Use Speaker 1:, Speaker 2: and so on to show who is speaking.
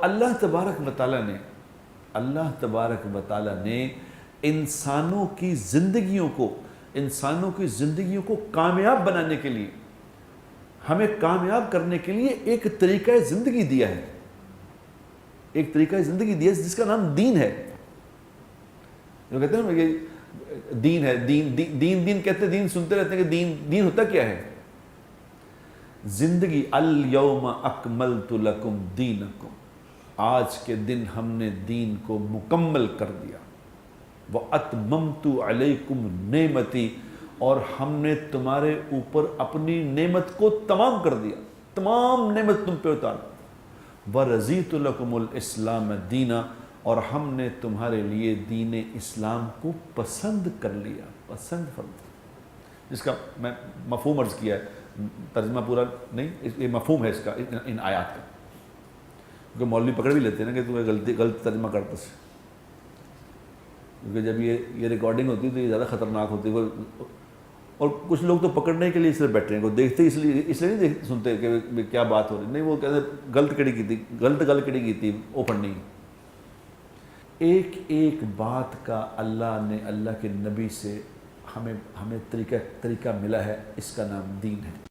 Speaker 1: اللہ تبارک و تعالیٰ نے انسانوں کی زندگیوں کو کامیاب بنانے کے لیے، ہمیں کامیاب کرنے کے لیے ایک طریقہ زندگی دیا ہے، جس کا نام دین ہے۔ جو کہتے ہیں نا کہ دین ہے، دین کہتے ہیں، دین سنتے رہتے ہیں کہ دین ہوتا کیا ہے؟ زندگی، الیوم اکملت لکم دینکم، آج کے دن ہم نے دین کو مکمل کر دیا، وَأَتْمَمْتُ عَلَيْكُمْ نِعْمَتِي، اور ہم نے تمہارے اوپر اپنی نعمت کو تمام کر دیا، تمام نعمت تم پہ اتار، وَرَضِيتُ لَكُمُ الْإِسْلَامَ دِينًا، اور ہم نے تمہارے لیے دین اسلام کو پسند کر لیا، پسند فرمایا۔ جس کا میں مفہوم عرض کیا ہے، ترجمہ پورا نہیں، یہ مفہوم ہے اس کا، ان آیات کا، کیونکہ مولوی پکڑ بھی لیتے ہیں نا کہ تمہیں غلط ترجمہ کرتا سے، کیونکہ جب یہ ریکارڈنگ ہوتی ہے تو یہ زیادہ خطرناک ہوتی ہے، اور کچھ لوگ تو پکڑنے کے لیے اس لیے بیٹھے ہیں، وہ دیکھتے اس لیے نہیں سنتے کہ کیا بات ہو رہی، نہیں، وہ کہتے ہیں غلط گل کڑی کی تھی وہ پڑھنی۔ ایک بات کا اللہ کے نبی سے ہمیں طریقہ ملا ہے، اس کا نام دین ہے۔